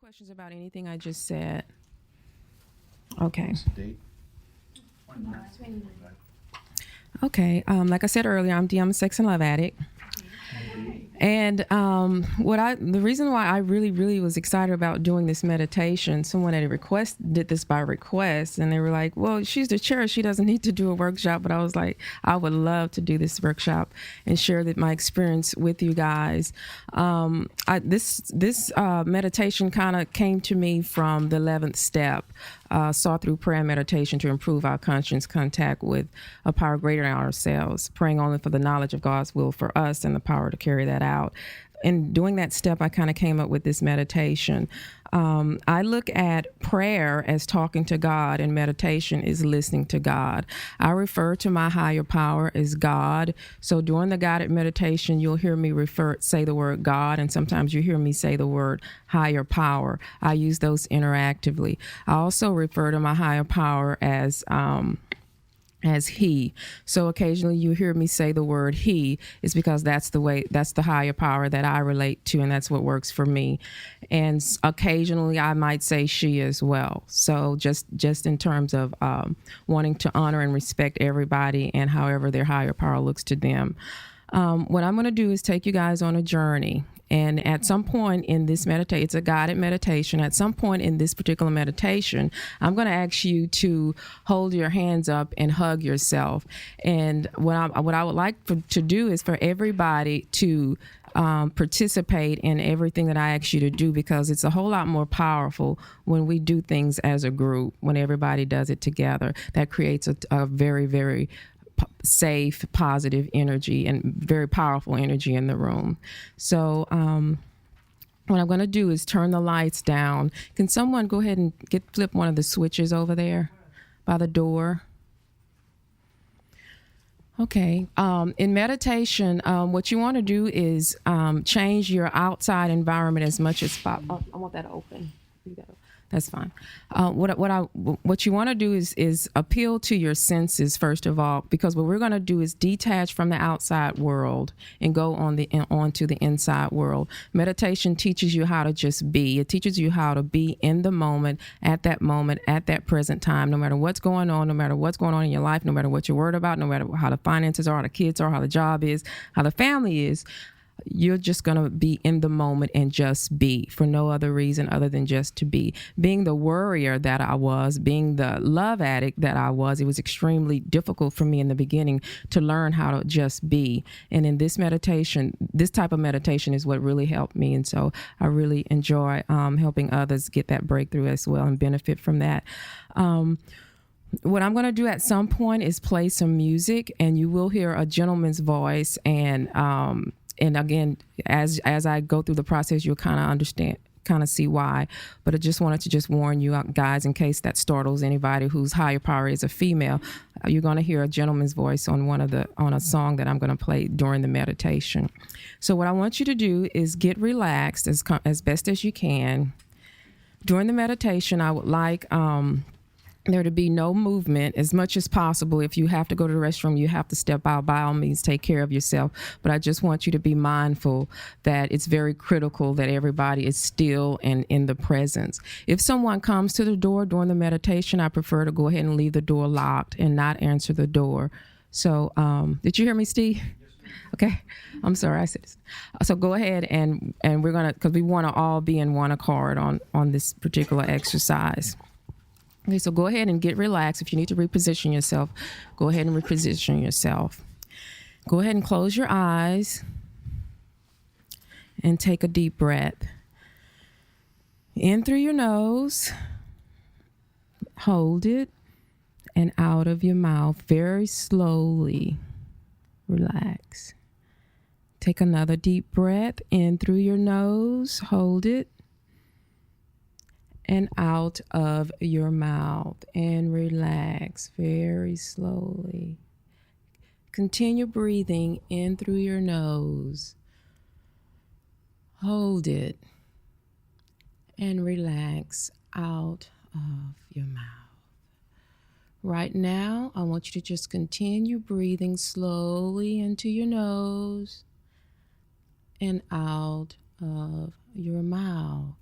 questions about anything I just said? Okay. Okay. Like I said earlier, I'm a sex and love addict. And the reason why I really was excited about doing this meditation, someone at a request did this by request, and they were like, "Well, she's the chair; she doesn't need to do a workshop." But I was like, I would love to do this workshop and share my experience with you guys. This meditation kind of came to me from the 11th step. Saw through prayer and meditation to improve our conscience contact with a power greater than ourselves, praying only for the knowledge of God's will for us and the power to carry that out. In doing that step, I kind of came up with this meditation. I look at prayer as talking to God, and meditation is listening to God. I refer to my higher power as God. So during the guided meditation, you'll hear me say the word God, and sometimes you hear me say the word higher power. I use those interactively. I also refer to my higher power as he. So occasionally you hear me say the word he is because that's the higher power that I relate to, and that's what works for me. And occasionally I might say she as well. So just in terms of wanting to honor and respect everybody and however their higher power looks to them. What I'm going to do is take you guys on a journey. And at some point in this meditation, it's a guided meditation. At some point in this particular meditation, I'm going to ask you to hold your hands up and hug yourself. And what I would like to do is for everybody to participate in everything that I ask you to do, because it's a whole lot more powerful when we do things as a group, when everybody does it together. That creates a very, very safe, positive energy and very powerful energy in the room. So what I'm going to do is turn the lights down. Can someone go ahead and flip one of the switches over there by the door? Okay. In meditation, what you want to do is change your outside environment as much as possible. I want that open. That's fine. What you want to do is appeal to your senses first of all, because what we're going to do is detach from the outside world and go onto the inside world. Meditation teaches you how to just be. It teaches you how to be in the moment, at that present time, no matter what's going on, in your life, no matter what you're worried about, no matter how the finances are, how the kids are, how the job is, how the family is. You're just going to be in the moment and just be, for no other reason other than just to be. Being the worrier that I was, being the love addict that I was, it was extremely difficult for me in the beginning to learn how to just be. And in this meditation, this type of meditation is what really helped me. And so I really enjoy helping others get that breakthrough as well and benefit from that. What I'm going to do at some point is play some music, and you will hear a gentleman's voice, and again, as I go through the process, you'll kind of see why. But I just wanted to warn you guys, in case that startles anybody whose higher power is a female. You're going to hear a gentleman's voice on a song that I'm going to play during the meditation. So what I want you to do is get relaxed as best as you can. During the meditation, I would like there to be no movement as much as possible. If you have to go to the restroom, you have to step out. By all means, take care of yourself. But I just want you to be mindful that it's very critical that everybody is still and in the presence. If someone comes to the door during the meditation, I prefer to go ahead and leave the door locked and not answer the door. So did you hear me, Steve? Okay. I'm sorry. I said this. So go ahead and we're going to, because we want to all be in one accord on this particular exercise. Okay, so go ahead and get relaxed. If you need to reposition yourself, go ahead and reposition yourself. Go ahead and close your eyes and take a deep breath. In through your nose, hold it, and out of your mouth very slowly. Relax. Take another deep breath in through your nose, hold it, and out of your mouth, and relax very slowly. Continue breathing in through your nose. Hold it and relax out of your mouth. Right now, I want you to just continue breathing slowly into your nose and out of your mouth.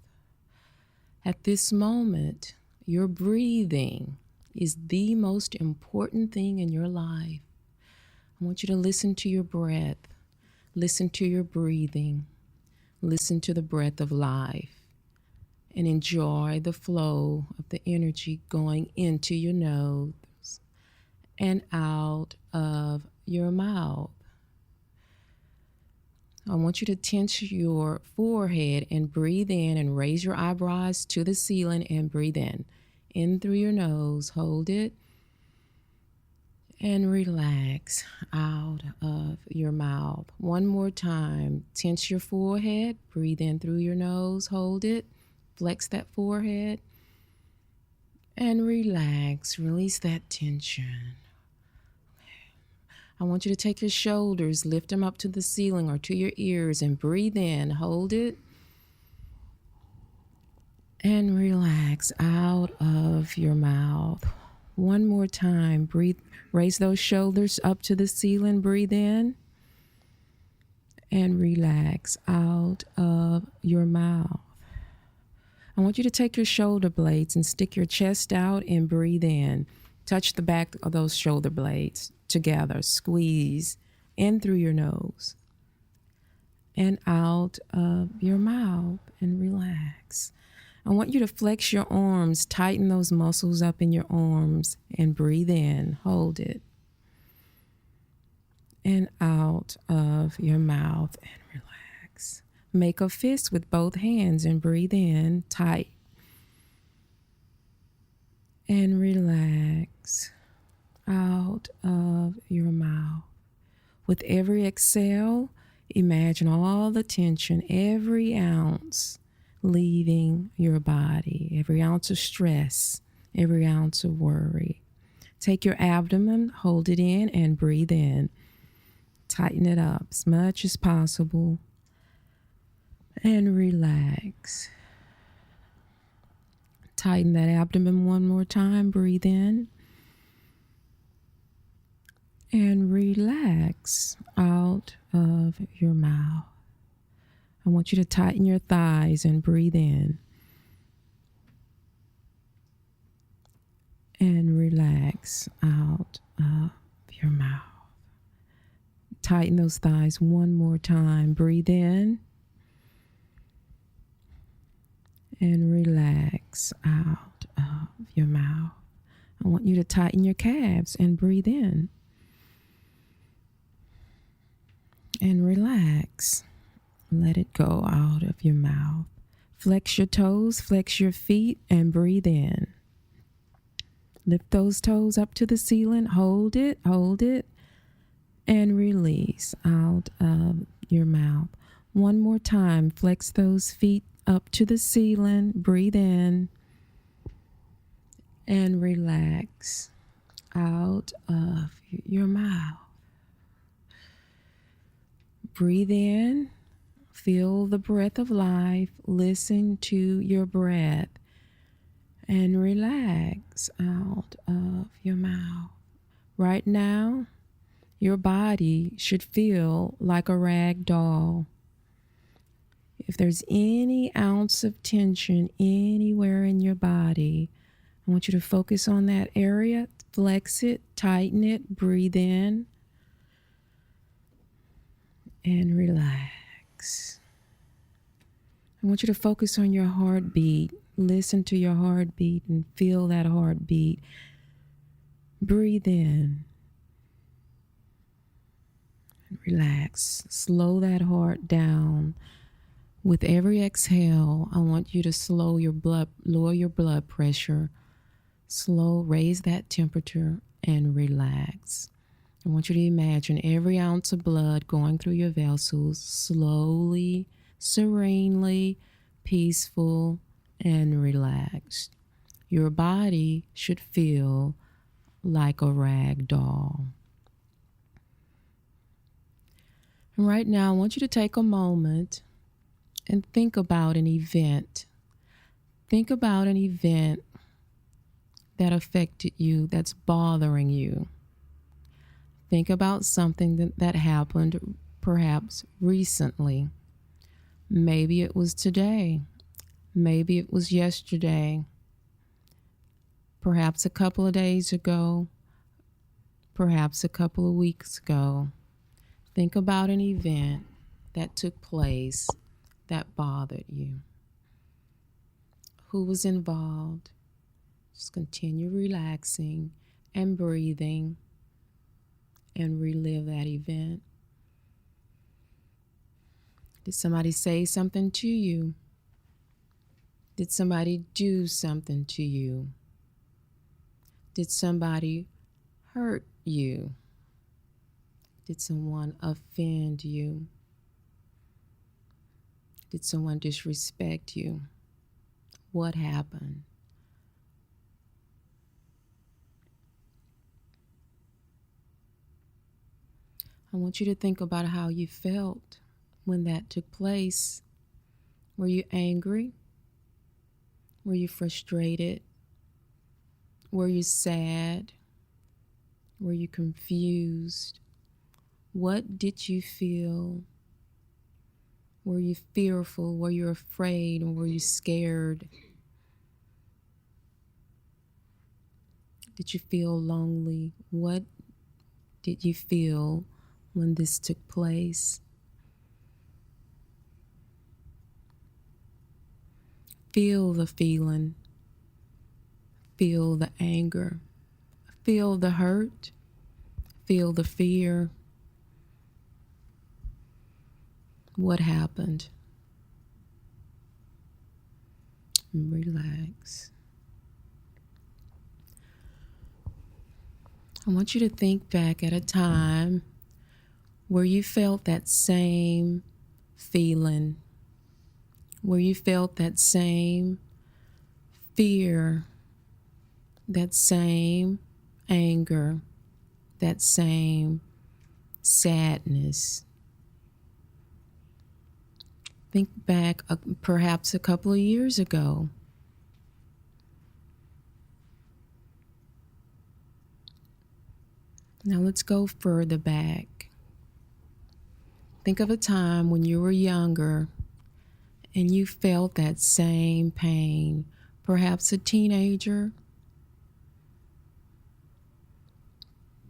At this moment, your breathing is the most important thing in your life. I want you to listen to your breath, listen to your breathing, listen to the breath of life, and enjoy the flow of the energy going into your nose and out of your mouth. I want you to tense your forehead and breathe in and raise your eyebrows to the ceiling and breathe in. In through your nose, hold it, and relax out of your mouth. One more time, tense your forehead, breathe in through your nose, hold it, flex that forehead, and relax, release that tension. I want you to take your shoulders, lift them up to the ceiling or to your ears, and breathe in, hold it, and relax out of your mouth. One more time, breathe, raise those shoulders up to the ceiling, breathe in, and relax out of your mouth. I want you to take your shoulder blades and stick your chest out and breathe in. Touch the back of those shoulder blades together. Squeeze in through your nose and out of your mouth and relax. I want you to flex your arms, tighten those muscles up in your arms and breathe in. Hold it. And out of your mouth and relax. Make a fist with both hands and breathe in tight. And relax out of your mouth. With every exhale, imagine all the tension, every ounce leaving your body, every ounce of stress, every ounce of worry. Take your abdomen, hold it in, and breathe in. Tighten it up as much as possible and relax. Tighten that abdomen one more time. Breathe in and relax out of your mouth. I want you to tighten your thighs and breathe in and relax out of your mouth. Tighten those thighs one more time. Breathe in and relax out of your mouth. I want you to tighten your calves and breathe in and relax. Let it go out of your mouth. Flex your toes, flex your feet, and breathe in. Lift those toes up to the ceiling. Hold it, and release out of your mouth. One more time. Flex those feet up to the ceiling, breathe in, and relax out of your mouth. Breathe in, feel the breath of life, listen to your breath, and relax out of your mouth. Right now, your body should feel like a rag doll. If there's any ounce of tension anywhere in your body, I want you to focus on that area, flex it, tighten it, breathe in, and relax. I want you to focus on your heartbeat. Listen to your heartbeat and feel that heartbeat. Breathe in. And relax. Slow that heart down. With every exhale, I want you to lower your blood pressure, raise that temperature, and relax. I want you to imagine every ounce of blood going through your vessels, slowly, serenely, peaceful, and relaxed. Your body should feel like a rag doll. And right now, I want you to take a moment and think about an event. Think about an event that affected you, that's bothering you. Think about something that happened perhaps recently. Maybe it was today. Maybe it was yesterday, perhaps a couple of days ago, perhaps a couple of weeks ago. Think about an event that took place that bothered you. Who was involved? Just continue relaxing and breathing and relive that event. Did somebody say something to you? Did somebody do something to you? Did somebody hurt you? Did someone offend you? Did someone disrespect you? What happened? I want you to think about how you felt when that took place. Were you angry? Were you frustrated? Were you sad? Were you confused? What did you feel? Were you fearful? Were you afraid? Or were you scared? Did you feel lonely? What did you feel when this took place? Feel the feeling. Feel the anger. Feel the hurt. Feel the fear. What happened? Relax. I want you to think back at a time where you felt that same feeling, where you felt that same fear, that same anger, that same sadness. Think back perhaps a couple of years ago. Now let's go further back. Think of a time when you were younger and you felt that same pain, perhaps a teenager,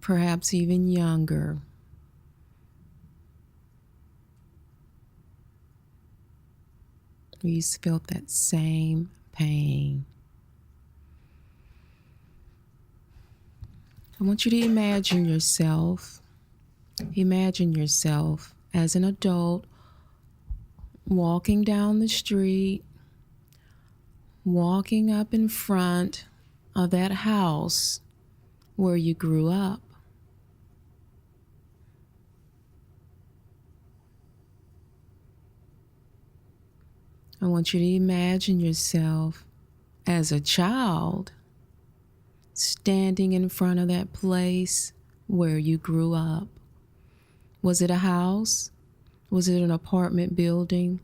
perhaps even younger. You felt that same pain. I want you to imagine yourself as an adult walking down the street, walking up in front of that house where you grew up. I want you to imagine yourself as a child standing in front of that place where you grew up. Was it a house? Was it an apartment building?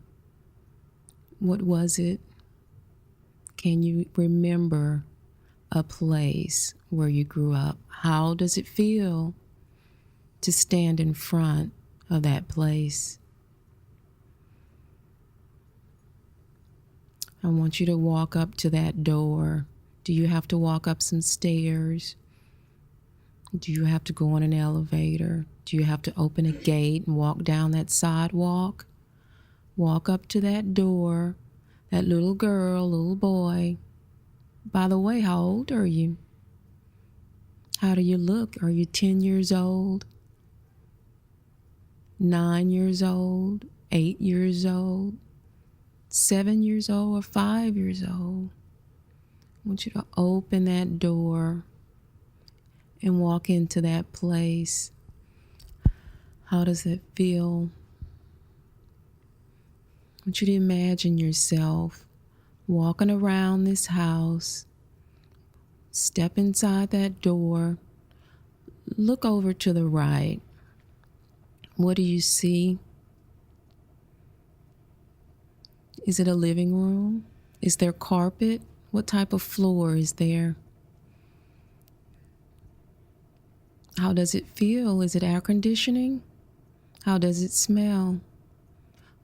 What was it? Can you remember a place where you grew up? How does it feel to stand in front of that place? I want you to walk up to that door. Do you have to walk up some stairs? Do you have to go on an elevator? Do you have to open a gate and walk down that sidewalk? Walk up to that door, that little girl, little boy. By the way, how old are you? How do you look? Are you 10 years old? 9 years old? 8 years old? 7 years old or 5 years old? I want you to open that door and walk into that place. How does it feel? I want you to imagine yourself walking around this house. Step inside that door. Look over to the right. What do you see? Is it a living room? Is there carpet? What type of floor is there? How does it feel? Is it air conditioning? How does it smell?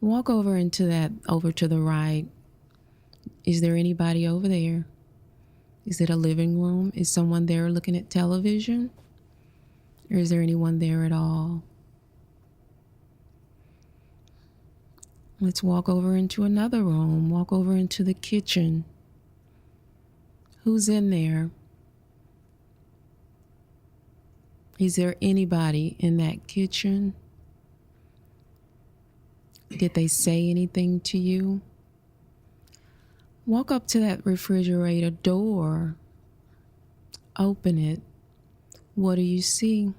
Walk over to the right. Is there anybody over there? Is it a living room? Is someone there looking at television? Or is there anyone there at all? Let's walk over into another room. Walk over into the kitchen. Who's in there? Is there anybody in that kitchen? Did they say anything to you? Walk up to that refrigerator door. Open it. What do you see?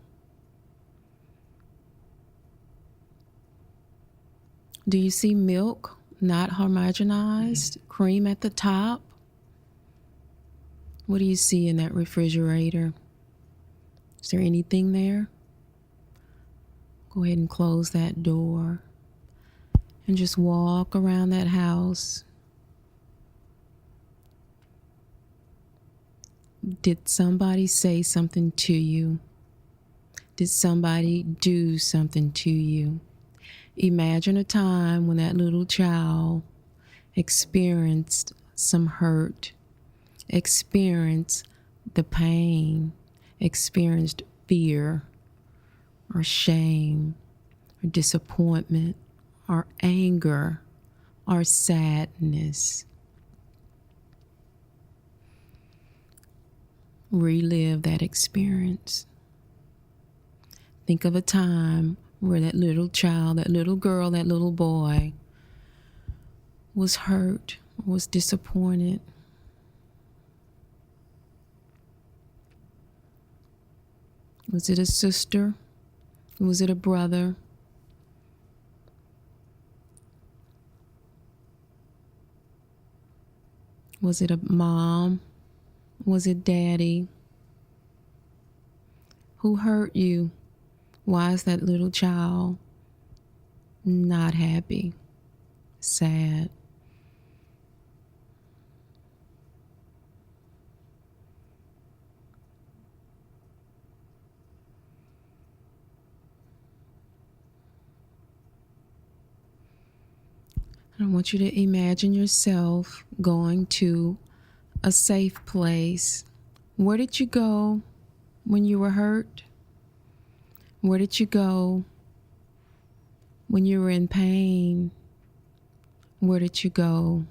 Do you see milk, not homogenized, cream at the top? What do you see in that refrigerator? Is there anything there? Go ahead and close that door and just walk around that house. Did somebody say something to you? Did somebody do something to you? Imagine a time when that little child experienced some hurt, experienced the pain, experienced fear or shame or disappointment or anger or sadness. Relive that experience. Think of a time where that little child, that little girl, that little boy was hurt, was disappointed. Was it a sister? Was it a brother? Was it a mom? Was it daddy? Who hurt you? Why is that little child not happy, sad? I want you to imagine yourself going to a safe place. Where did you go when you were hurt? Where did you go when you were in pain? Where did you go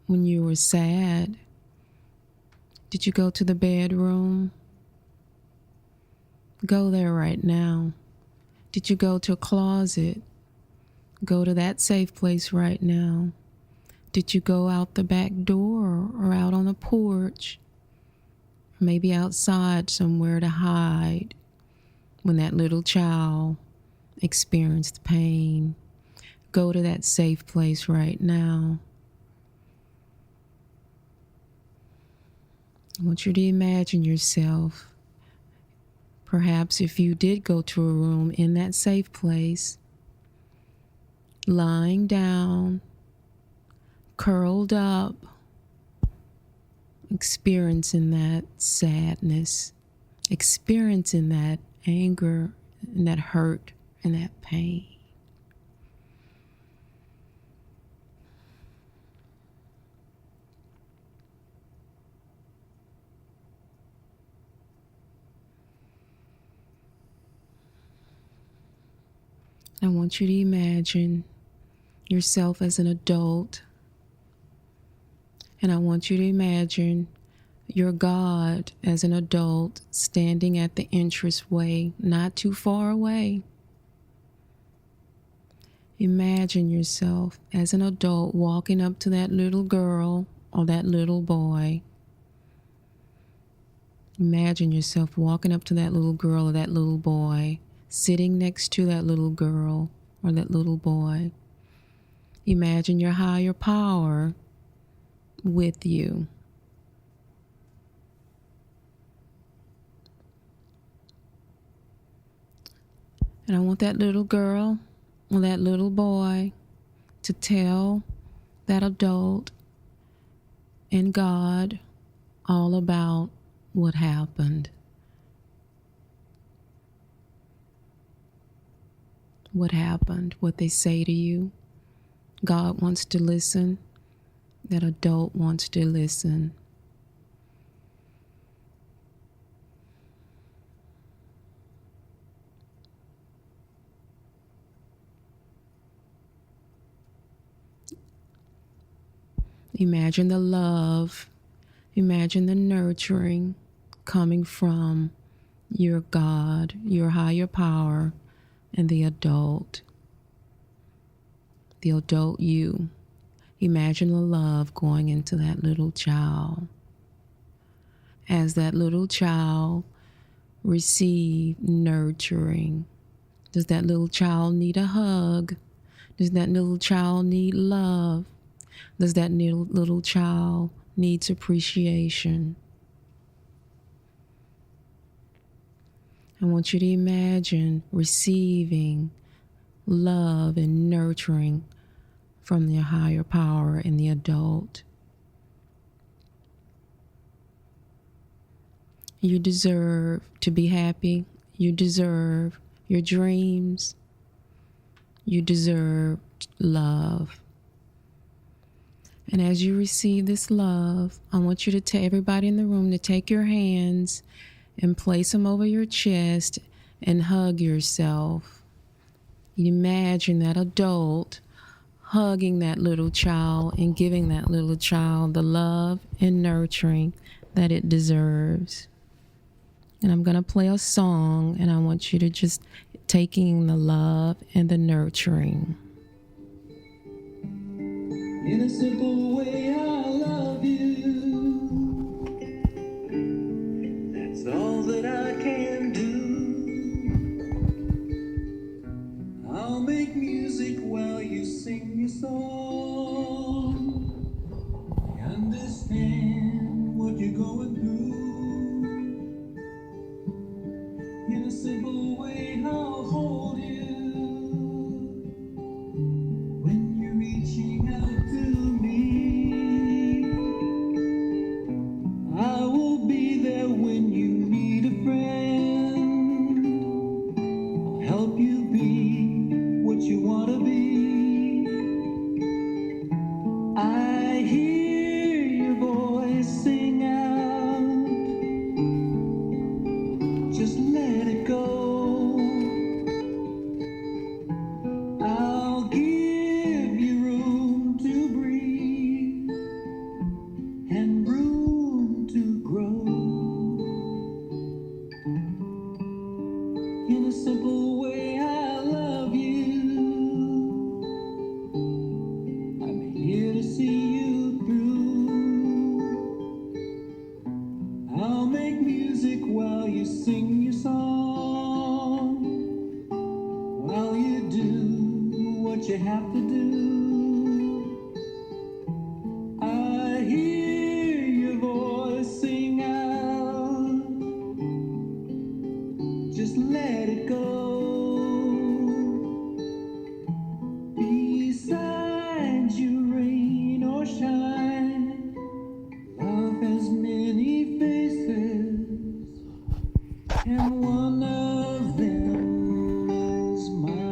when you were sad? Did you go to the bedroom? Go there right now. Did you go to a closet? Go to that safe place right now. Did you go out the back door or out on the porch? Maybe outside somewhere to hide when that little child experienced pain. Go to that safe place right now. I want you to imagine yourself, perhaps if you did go to a room in that safe place, lying down, curled up, experiencing that sadness, experiencing that anger and that hurt and that pain. I want you to imagine yourself as an adult, and I want you to imagine your God as an adult standing at the entranceway, not too far away. Imagine yourself as an adult walking up to that little girl or that little boy. Imagine yourself walking up to that little girl or that little boy, sitting next to that little girl or that little boy. Imagine your higher power with you. And I want that little girl or that little boy to tell that adult and God all about what happened. What happened, what they say to you. God wants to listen. That adult wants to listen. Imagine the love, imagine the nurturing coming from your God, your higher power, and the adult you. Imagine the love going into that little child. As that little child receive nurturing, does that little child need a hug? Does that little child need love? Does that little child needs appreciation? I want you to imagine receiving love and nurturing from your higher power in the adult. You deserve to be happy. You deserve your dreams. You deserve love. And as you receive this love, I want you to tell everybody in the room to take your hands and place them over your chest and hug yourself. Imagine that adult hugging that little child and giving that little child the love and nurturing that it deserves. And I'm going to play a song, and I want you to just take in the love and the nurturing. In a simple way, I love you. That's all that I can do. I'll make music while you sing your song. I understand what you're going through. In a simple way, I'll hold you. When you're reaching out to me, I will be there when you need a friend. I'll help you be what you want to be. I hear your voice sing out. Just let it go. I'll give you room to breathe and room to grow. In a simple way, I love you. I'm here to see you through. I'll make music while you sing your song, while you do what you have to do. I hear your voice sing out. Just let it go. Beside you, rain or shine, love has many faces, and one of them is mine.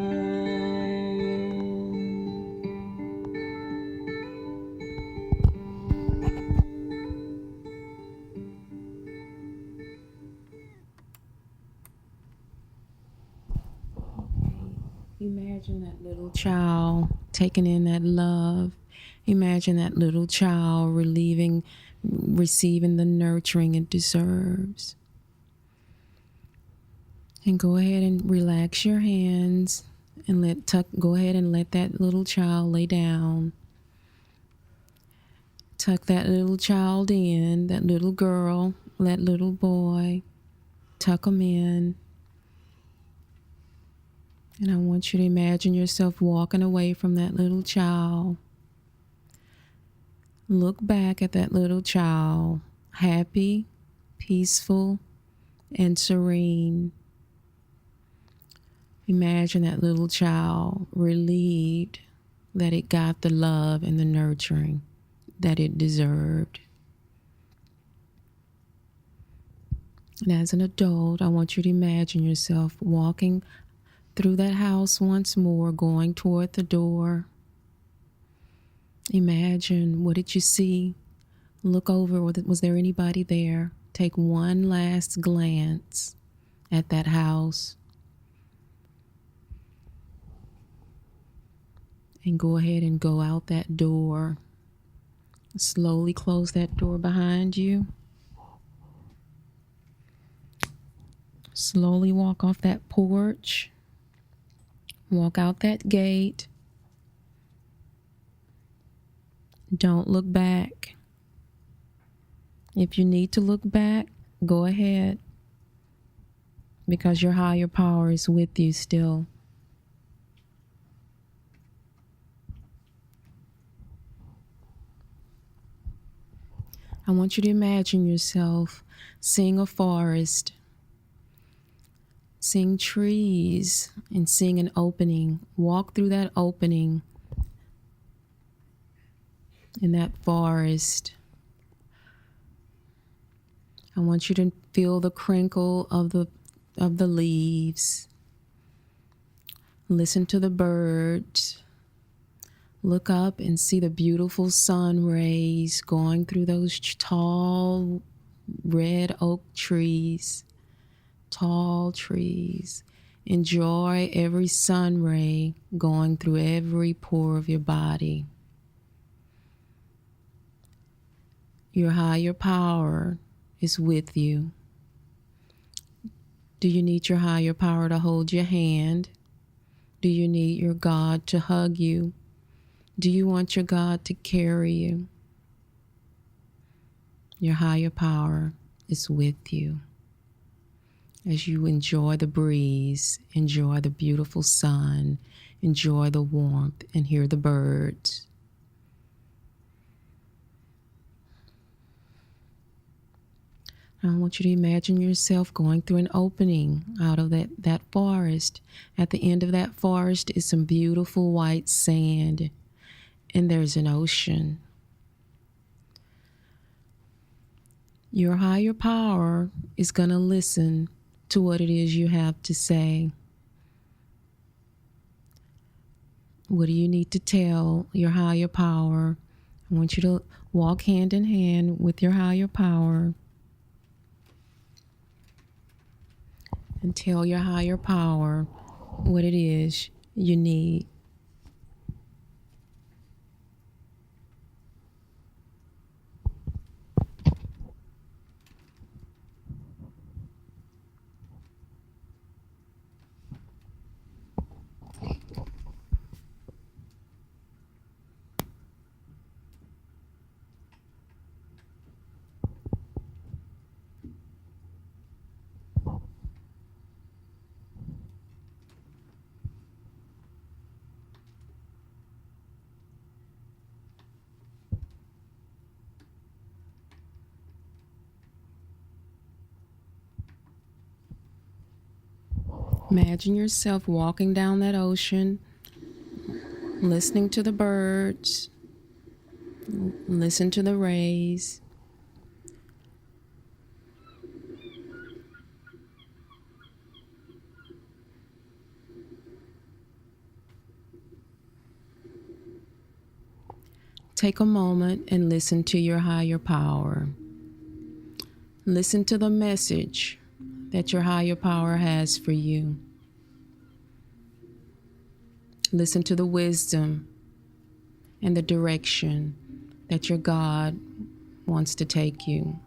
Imagine that little child taking in that love. Imagine that little child receiving the nurturing it deserves. And go ahead and relax your hands and go ahead and let that little child lay down. Tuck that little child in, that little girl, that little boy. Tuck them in. And I want you to imagine yourself walking away from that little child. Look back at that little child, happy, peaceful, and serene. Imagine that little child relieved that it got the love and the nurturing that it deserved. And as an adult, I want you to imagine yourself walking through that house once more, going toward the door. Imagine, what did you see? Look over, was there anybody there? Take one last glance at that house and go ahead and go out that door. Slowly close that door behind you. Slowly walk off that porch. Walk out that gate. Don't look back. If you need to look back, go ahead, because your higher power is with you still. I want you to imagine yourself seeing a forest, seeing trees, and seeing an opening. Walk through that opening in that forest. I want you to feel the crinkle of the leaves. Listen to the birds. Look up and see the beautiful sun rays going through those tall red oak trees. Tall trees. Enjoy every sun ray going through every pore of your body. Your higher power is with you. Do you need your higher power to hold your hand? Do you need your God to hug you? Do you want your God to carry you? Your higher power is with you. As you enjoy the breeze, enjoy the beautiful sun, enjoy the warmth, and hear the birds. I want you to imagine yourself going through an opening out of that forest. At the end of that forest is some beautiful white sand, and there's an ocean. Your higher power is going to listen to what it is you have to say. What do you need to tell your higher power? I want you to walk hand in hand with your higher power and tell your higher power what it is you need. Imagine yourself walking down that ocean, listening to the birds, listen to the rays. Take a moment and listen to your higher power. Listen to the message that your higher power has for you. Listen to the wisdom and the direction that your God wants to take you.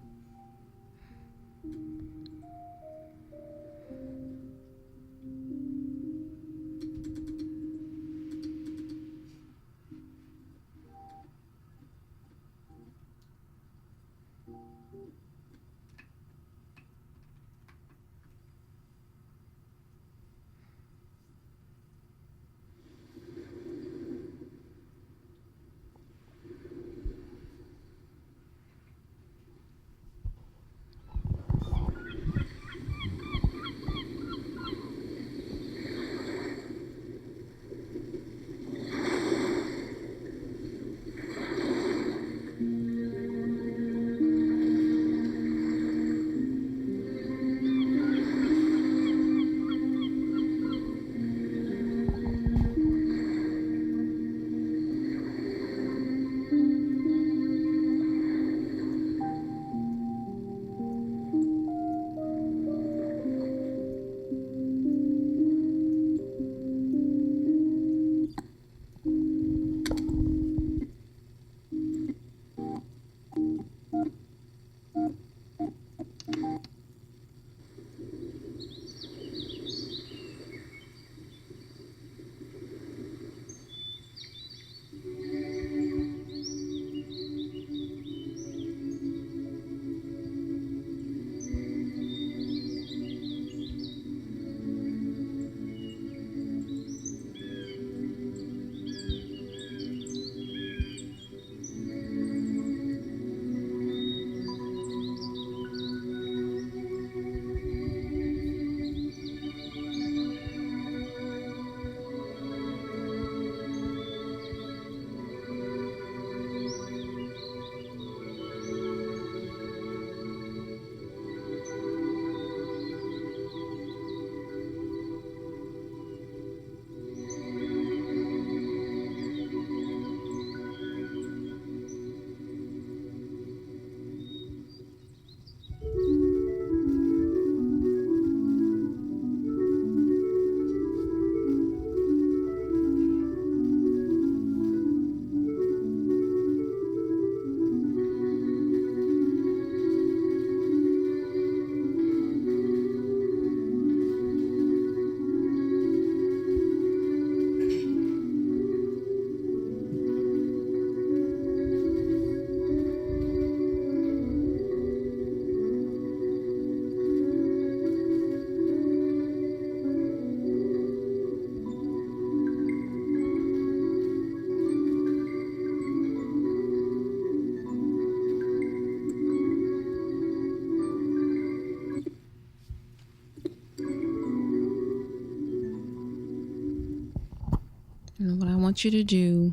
want you to do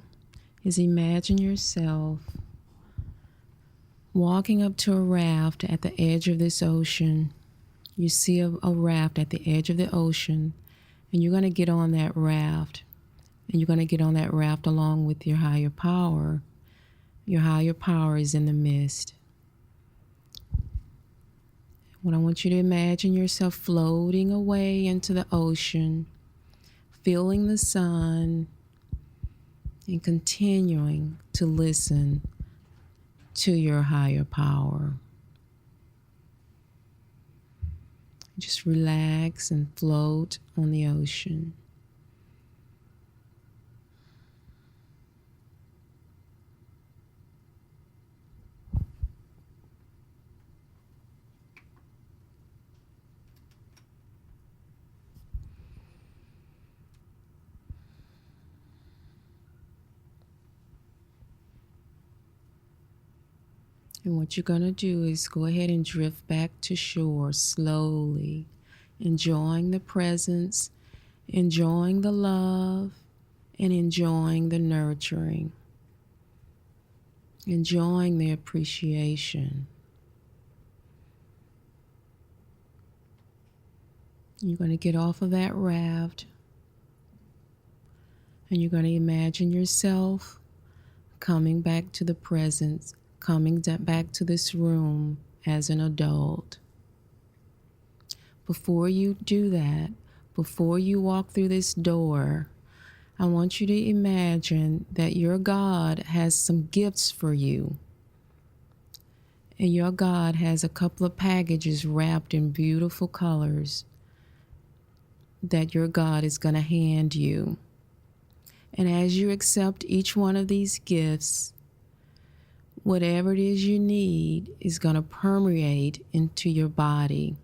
is imagine yourself walking up to a raft at the edge of this ocean. You see a raft at the edge of the ocean, and you're going to get on that raft. And you're going to get on that raft along with your higher power. Your higher power is in the mist. What I want you to imagine yourself floating away into the ocean, feeling the sun, and continuing to listen to your higher power. Just relax and float on the ocean. And what you're going to do is go ahead and drift back to shore slowly, enjoying the presence, enjoying the love, and enjoying the nurturing, enjoying the appreciation. You're going to get off of that raft, and you're going to imagine yourself coming back to the present, coming back to this room as an adult. Before you do that, before you walk through this door, I want you to imagine that your God has some gifts for you. And your God has a couple of packages wrapped in beautiful colors that your God is going to hand you. And as you accept each one of these gifts, whatever it is you need is going to permeate into your body.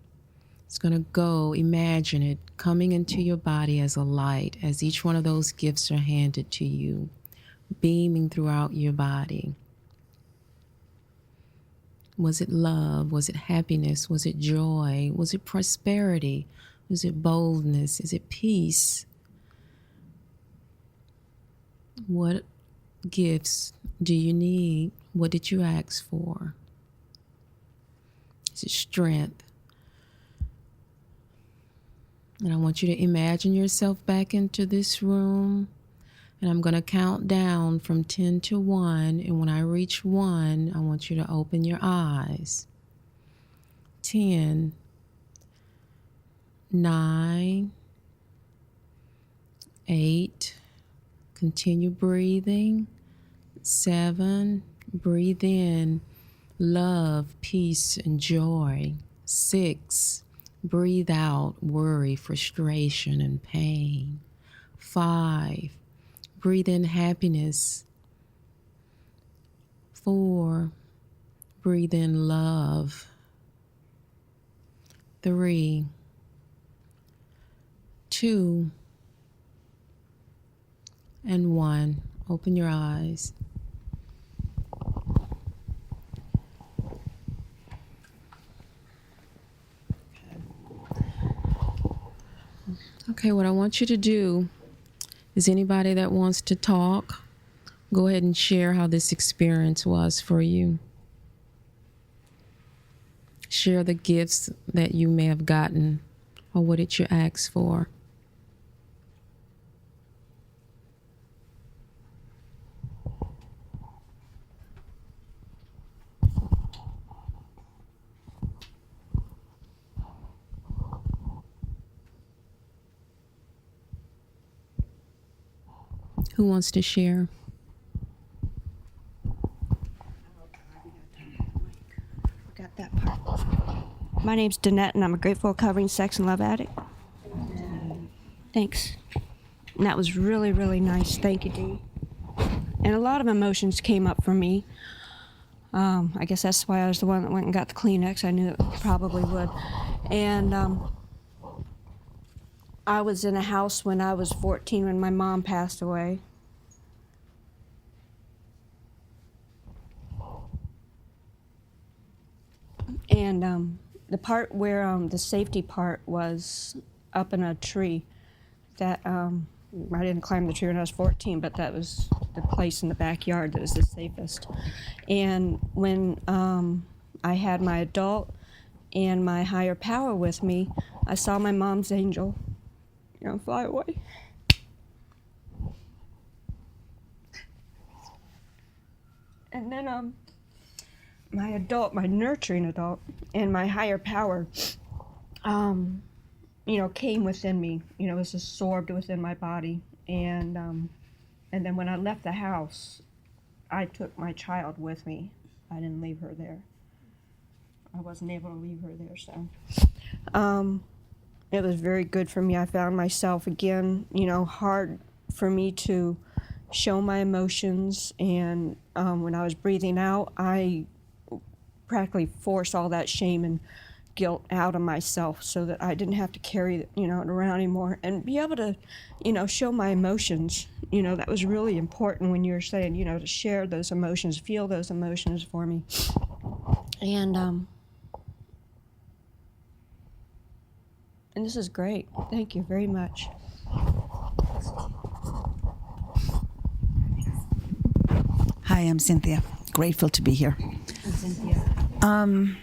It's going to go, imagine it, coming into your body as a light, as each one of those gifts are handed to you, beaming throughout your body. Was it love? Was it happiness? Was it joy? Was it prosperity? Was it boldness? Is it peace? What gifts do you need? What did you ask for? Is it strength? And I want you to imagine yourself back into this room. And I'm going to count down from 10 to 1. And when I reach 1, I want you to open your eyes. 10, 9, 8, continue breathing. 7, breathe in love, peace, and joy. 6, breathe out worry, frustration, and pain. 5, breathe in happiness. 4, breathe in love. 3, 2, and 1. Open your eyes. Okay, what I want you to do is anybody that wants to talk, go ahead and share how this experience was for you. Share the gifts that you may have gotten or what did you ask for. Who wants to share? Got that part. My name's Danette, and I'm a grateful, recovering sex and love addict. Thanks. And that was really, really nice. Thank you, Dee. And a lot of emotions came up for me. I guess that's why I was the one that went and got the Kleenex. I knew it probably would. And I was in a house when I was 14 when my mom passed away. And the part where the safety part was up in a tree that I didn't climb the tree when I was 14, but that was the place in the backyard that was the safest. And when I had my adult and my higher power with me, I saw my mom's angel, fly away. And then my adult, my nurturing adult, and my higher power, came within me. Was absorbed within my body. And then when I left the house, I took my child with me. I didn't leave her there. I wasn't able to leave her there, so it was very good for me. I found myself again, hard for me to show my emotions, and when I was breathing out, I practically forced all that shame and guilt out of myself so that I didn't have to carry it, it around anymore, and be able to, show my emotions. That was really important when you were saying, to share those emotions, feel those emotions for me. And this is great. Thank you very much. Hi, I'm Cynthia. Grateful to be here. I'm Cynthia.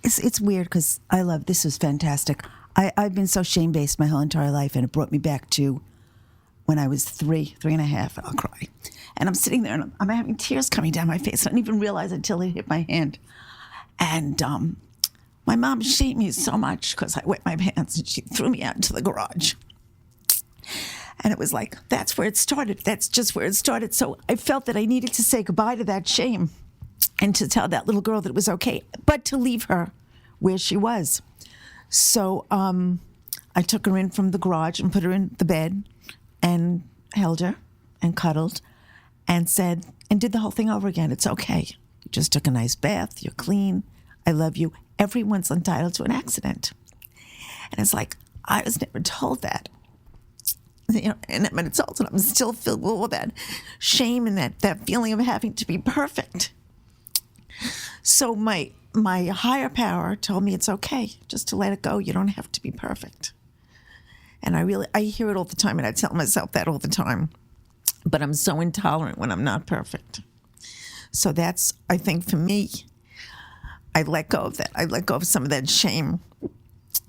It's weird because I love, this is fantastic. I've been so shame-based my whole entire life, and it brought me back to when I was three and a half, and I'll cry. And I'm sitting there, and I'm having tears coming down my face. I didn't even realize until it hit my hand. And my mom shamed me so much because I wet my pants, and she threw me out into the garage. And it was like, that's where it started. That's just where it started. So I felt that I needed to say goodbye to that shame and to tell that little girl that it was okay, but to leave her where she was. So I took her in from the garage and put her in the bed and held her and cuddled and said, and did the whole thing over again. It's okay. You just took a nice bath. You're clean. I love you. Everyone's entitled to an accident. And it's like, I was never told that. And I'm an adult, and I'm still filled with all that shame and that feeling of having to be perfect. So my higher power told me it's okay just to let it go. You don't have to be perfect. And I hear it all the time, and I tell myself that all the time. But I'm so intolerant when I'm not perfect. So that's, I think, for me, I let go of that. I let go of some of that shame.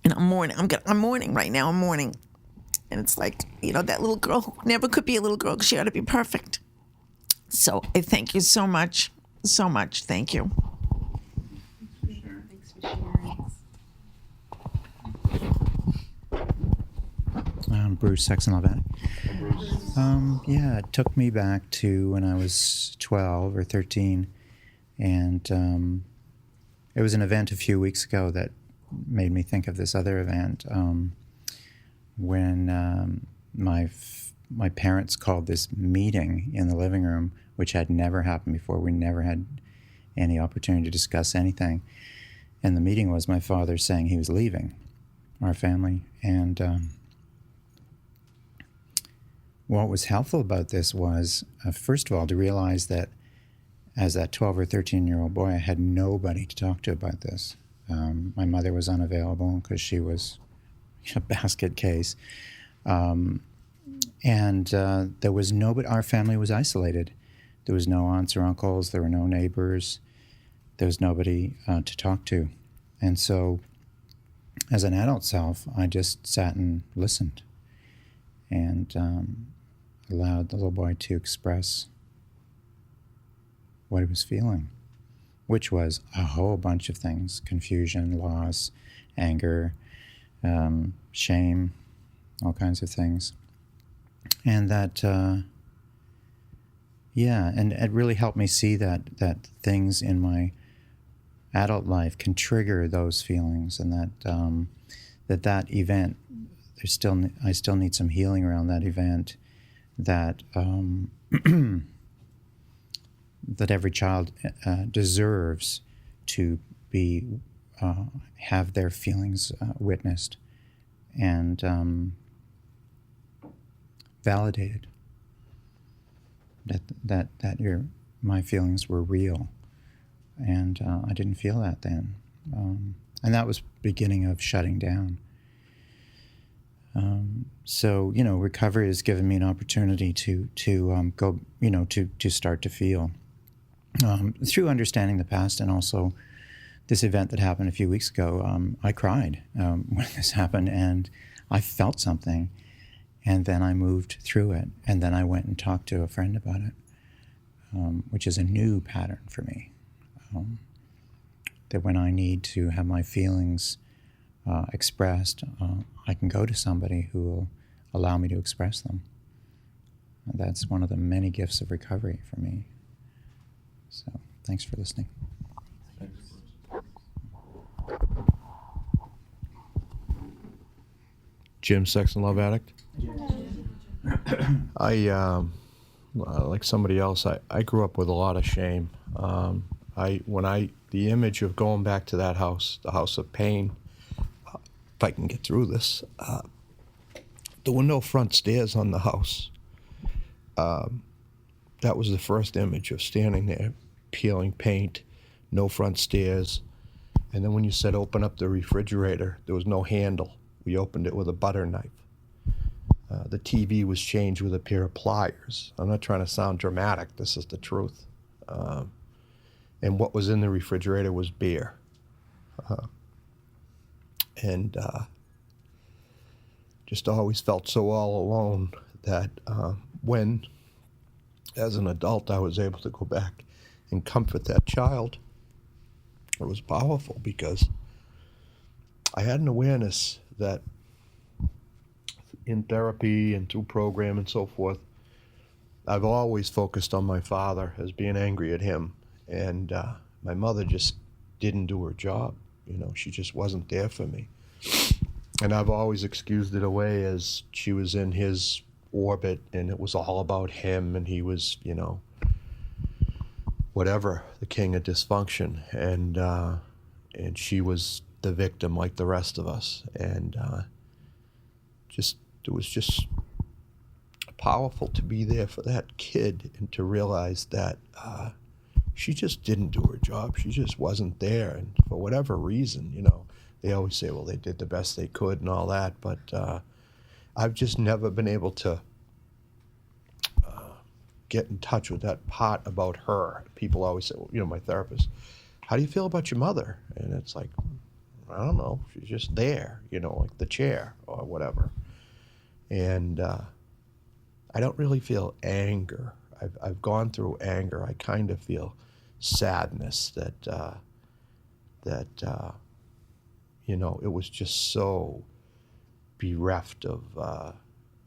And I'm mourning. I'm mourning right now. I'm mourning. And it's like, that little girl who never could be a little girl because she ought to be perfect. So I thank you so much. So much. Thank you. Thanks for sharing. Bruce Sexton-Levac. Yeah, it took me back to when I was 12 or 13. And it was an event a few weeks ago that made me think of this other event. When my parents called this meeting in the living room, which had never happened before. We never had any opportunity to discuss anything. And the meeting was my father saying he was leaving our family. And what was helpful about this was, first of all, to realize that as that 12 or 13-year-old boy, I had nobody to talk to about this. My mother was unavailable because she was a basket case. And there was nobody, our family was isolated. There was no aunts or uncles, there were no neighbors, there was nobody to talk to. And so, as an adult self, I just sat and listened and allowed the little boy to express what he was feeling, which was a whole bunch of things: confusion, loss, anger, shame, all kinds of things. And that, and it really helped me see that things in my adult life can trigger those feelings, and that event, I still need some healing around that event, that that every child deserves to be have their feelings witnessed and validated. That my feelings were real, and I didn't feel that then, and that was beginning of shutting down. So, recovery has given me an opportunity to go, to start to feel through understanding the past, and also this event that happened a few weeks ago. I cried when this happened, and I felt something, and then I moved through it, and then I went and talked to a friend about it, which is a new pattern for me. That when I need to have my feelings expressed, I can go to somebody who will allow me to express them. And that's one of the many gifts of recovery for me. So, thanks for listening. Jim, sex and love addict. I like somebody else. I grew up with a lot of shame. The image of going back to that house, the house of pain. If I can get through this, there were no front stairs on the house. That was the first image of standing there, peeling paint, no front stairs. And then when you said open up the refrigerator, there was no handle. We opened it with a butter knife. The TV was changed with a pair of pliers. I'm not trying to sound dramatic. This is the truth. And what was in the refrigerator was beer. And just always felt so all alone that when, as an adult, I was able to go back and comfort that child, it was powerful, because I had an awareness that in therapy and through program and so forth, I've always focused on my father as being angry at him. And my mother just didn't do her job. She just wasn't there for me. And I've always excused it away as she was in his orbit and it was all about him, and he was, whatever, the king of dysfunction. And she was the victim like the rest of us. And it was just powerful to be there for that kid and to realize that she just didn't do her job. She just wasn't there. And for whatever reason, they always say, well, they did the best they could and all that. But I've just never been able to get in touch with that part about her. People always say, well, my therapist, how do you feel about your mother? And it's like, I don't know. She's just there, like the chair or whatever. And I don't really feel anger. I've gone through anger. I kind of feel sadness that it was just so bereft of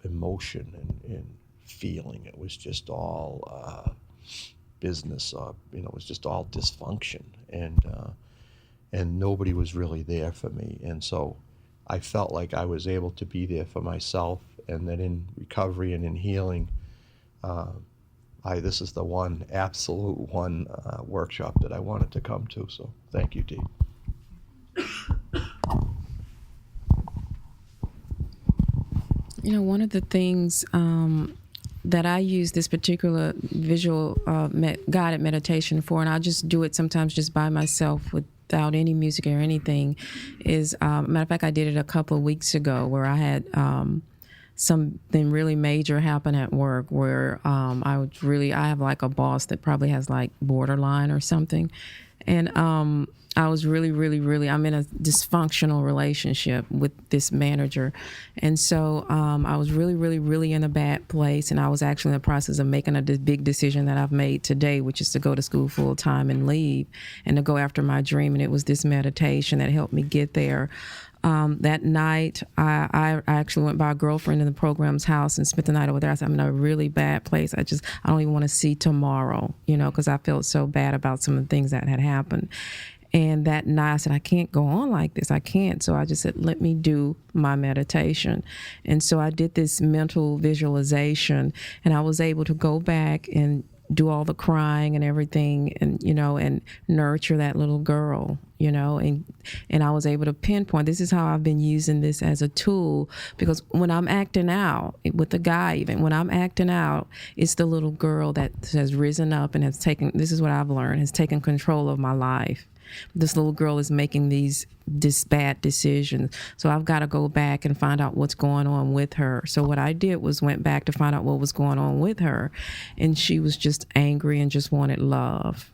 emotion and feeling. It was just all business. It was just all dysfunction, and nobody was really there for me. And so I felt like I was able to be there for myself, and that in recovery and in healing, this is the one absolute workshop that I wanted to come to. So thank you, Dee. One of the things that I use this particular visual guided meditation for, and I just do it sometimes just by myself without any music or anything, is, matter of fact, I did it a couple of weeks ago where I had something really major happen at work where I have like a boss that probably has like borderline or something. And I was really, I'm in a dysfunctional relationship with this manager. And so I was really in a bad place. And I was actually in the process of making a big decision that I've made today, which is to go to school full time and leave and to go after my dream. And it was this meditation that helped me get there. That night, I actually went by a girlfriend in the program's house and spent the night over there. I said, I'm in a really bad place. I don't even want to see tomorrow, because I felt so bad about some of the things that had happened. And that night I said, I can't go on like this. I can't. So I just said, let me do my meditation. And so I did this mental visualization, and I was able to go back and do all the crying and everything, and and nurture that little girl, and I was able to pinpoint, this is how I've been using this as a tool, because when I'm acting out with the guy, even when I'm acting out, it's the little girl that has risen up and has taken, this is what I've learned, has taken control of my life. This little girl is making this bad decisions. So I've got to go back and find out what's going on with her. So what I did was went back to find out what was going on with her. And she was just angry and just wanted love.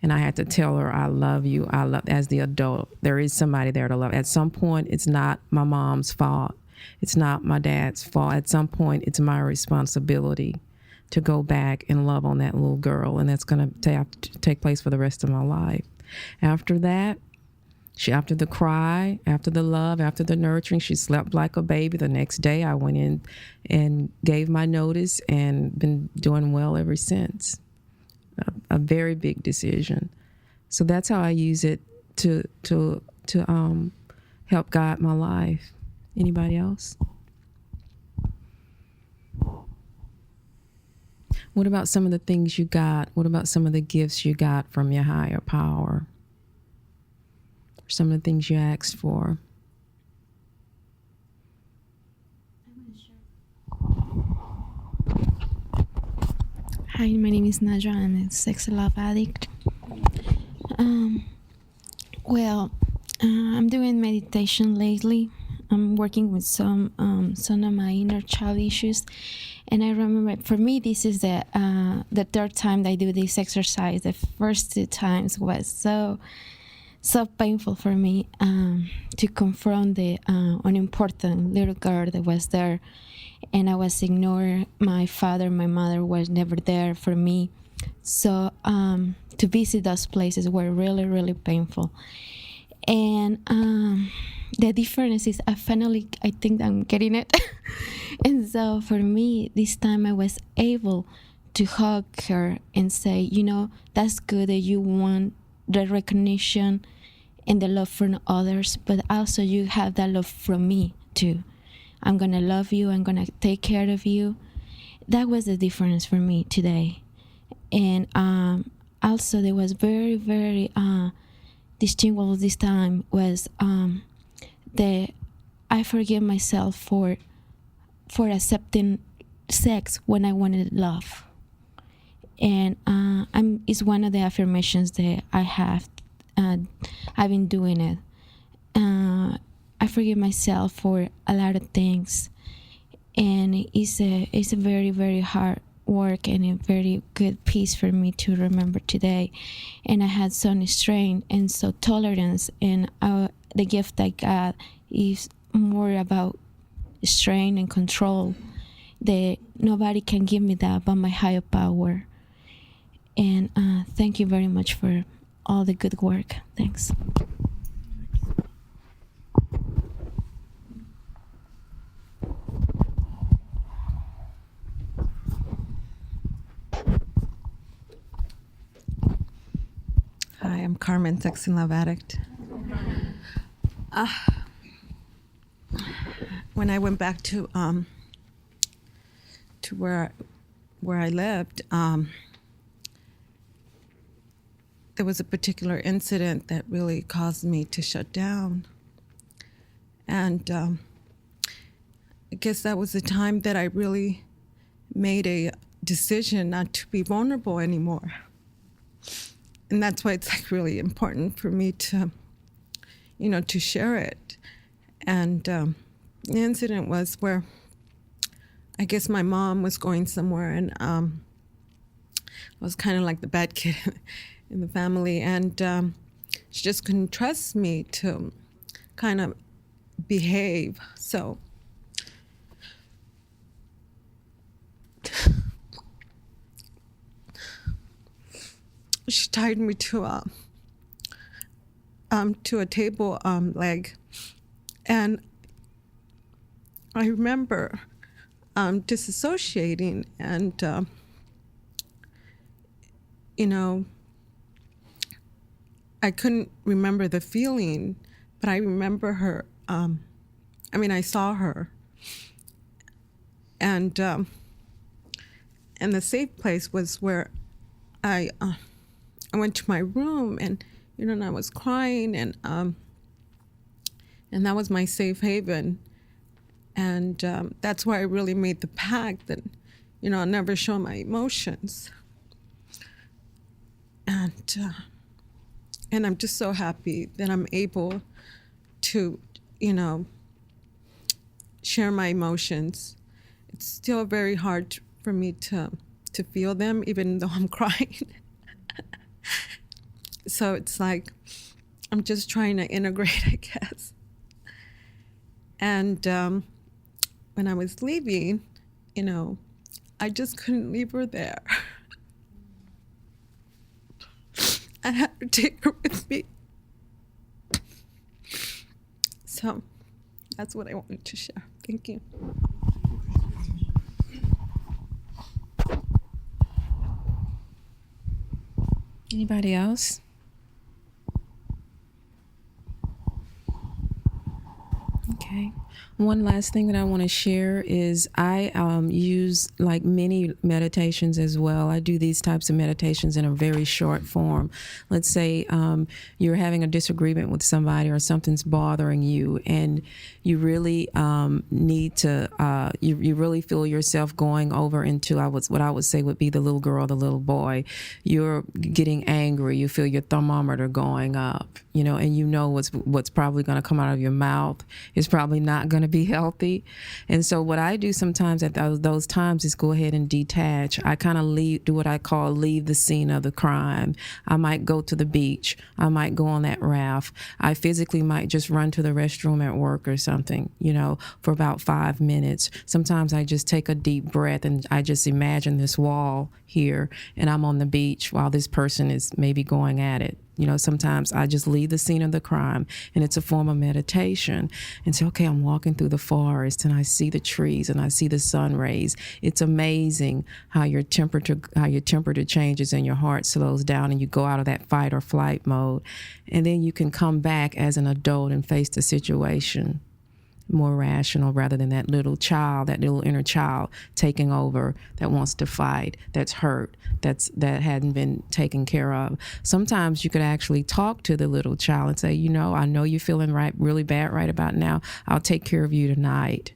And I had to tell her, I love you. I love, as the adult, there is somebody there to love. At some point, it's not my mom's fault. It's not my dad's fault. At some point, it's my responsibility to go back and love on that little girl. And that's going to take place for the rest of my life. After that, after the cry, after the love, after the nurturing, she slept like a baby. The next day, I went in and gave my notice and been doing well ever since. A very big decision. So that's how I use it to help guide my life. Anybody else? What about some of the things you got? What about some of the gifts you got from your higher power? Some of the things you asked for? Hi, my name is Najwa. I'm a sex love addict. I'm doing meditation lately. I'm working with some of my inner child issues, and I remember for me this is the third time that I do this exercise. The first 2 times was so painful for me to confront the unimportant little girl that was there. And I was ignored. My father, my mother was never there for me. So to visit those places were really, really painful. And the difference is I think I'm getting it. And so for me, this time I was able to hug her and say, that's good that you want the recognition and the love from others, but also you have that love from me too. I'm going to love you. I'm going to take care of you. That was the difference for me today. And also there was very, very distinguishable this time was that I forgive myself for accepting sex when I wanted love. And it's one of the affirmations that I have. I've been doing it. I forgive myself for a lot of things, and it's a very, very hard work and a very good piece for me to remember today. And I had some strength and so tolerance, and the gift I got is more about strength and control. That nobody can give me that but my higher power. And thank you very much for all the good work. Thanks. Hi, I'm Carmen, sex and love addict. When I went back to where I lived, there was a particular incident that really caused me to shut down, and I guess that was the time that I really made a decision not to be vulnerable anymore. And that's why it's like really important for me to, to share it. And the incident was where I guess my mom was going somewhere, and I was kind of like the bad kid in the family, and she just couldn't trust me to kind of behave. So she tied me to a table leg, and I remember disassociating, and I couldn't remember the feeling, but I remember her. I saw her, and the safe place was where I went to my room, and and I was crying, and that was my safe haven, and that's why I really made the pact that I'll never show my emotions. And And I'm just so happy that I'm able to, you know, share my emotions. It's still very hard for me to feel them, even though I'm crying. So it's like I'm just trying to integrate, I guess. And when I was leaving, you know, I just couldn't leave her there. I had to take her with me. So that's what I wanted to share. Thank you. Anybody else? Okay. One last thing that I want to share is I use like mini meditations as well. I do these types of meditations in a very short form. Let's say you're having a disagreement with somebody or something's bothering you, and you really need to, you really feel yourself going over into what I would say would be the little girl, the little boy. You're getting angry. You feel your thermometer going up, you know, and you know what's probably going to come out of your mouth is probably not going to be healthy. And so what I do sometimes at those times is go ahead and detach. I kind of do what I call leave the scene of the crime. I might go to the beach. I might go on that raft. I physically might just run to the restroom at work or something, you know, for about 5 minutes. Sometimes I just take a deep breath and I just imagine this wall here and I'm on the beach while this person is maybe going at it. You know, sometimes I just leave the scene of the crime, and it's a form of meditation. And say, okay, I'm walking through the forest, and I see the trees, and I see the sun rays. It's amazing how your temperature changes and your heart slows down, and you go out of that fight or flight mode, and then you can come back as an adult and face the situation more rational, rather than that little child, that little inner child taking over, that wants to fight, that's hurt, that hadn't been taken care of. Sometimes you could actually talk to the little child and say, you know, I know you're feeling really bad right about now. I'll take care of you tonight.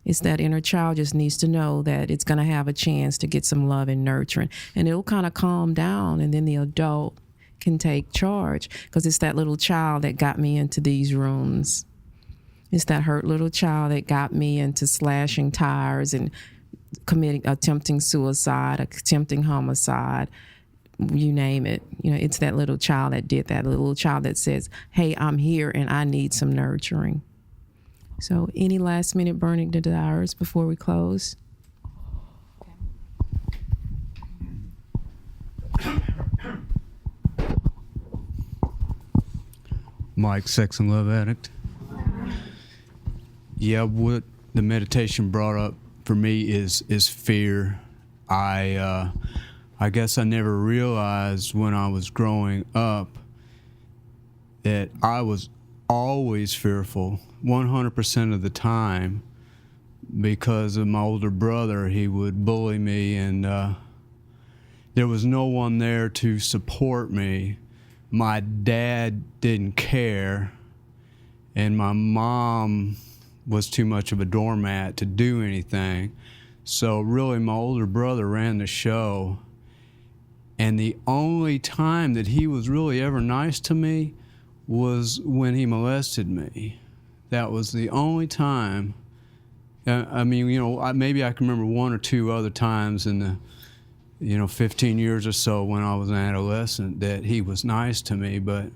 It's that inner child just needs to know that it's going to have a chance to get some love and nurturing, and it'll kind of calm down, and then the adult can take charge, because it's that little child that got me into these rooms. It's that hurt little child that got me into slashing tires and attempting suicide, attempting homicide, you name it. You know, it's that little child that did that, the little child that says, hey, I'm here and I need some nurturing. So any last minute burning desires before we close? Mike, sex and love addict. Yeah, what the meditation brought up for me is fear. I guess I never realized when I was growing up that I was always fearful, 100% of the time, because of my older brother. He would bully me, and there was no one there to support me. My dad didn't care, and my mom was too much of a doormat to do anything. So really my older brother ran the show, and the only time that he was really ever nice to me was when he molested me. That was the only time. I mean, you know, maybe I can remember one or two other times in the, you know, 15 years or so when I was an adolescent that he was nice to me, but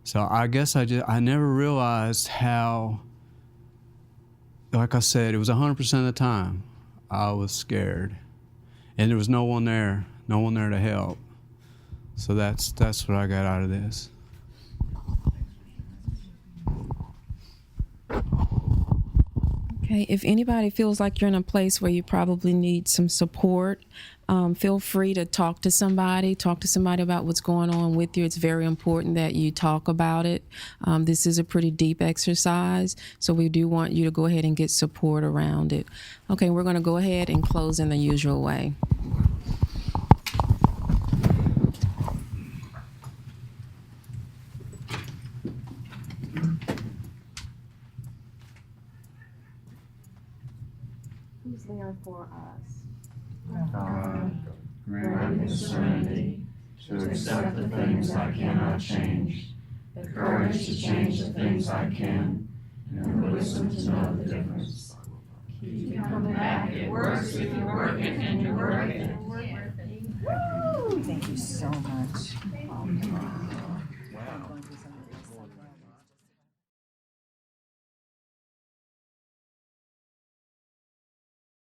so I guess I never realized how, like I said, it was 100% of the time I was scared, and there was no one there to help. So that's what I got out of this. Okay, if anybody feels like you're in a place where you probably need some support, feel free to talk to somebody about what's going on with you. It's very important that you talk about it. This is a pretty deep exercise, so we do want you to go ahead and get support around it. Okay, we're going to go ahead and close in the usual way. Who's there for us? God, grant us serenity to accept the things I cannot change, the courage to change the things I can, and the wisdom to know the difference. Keep coming back. It works if you're working and you're working. Thank you so much. Wow.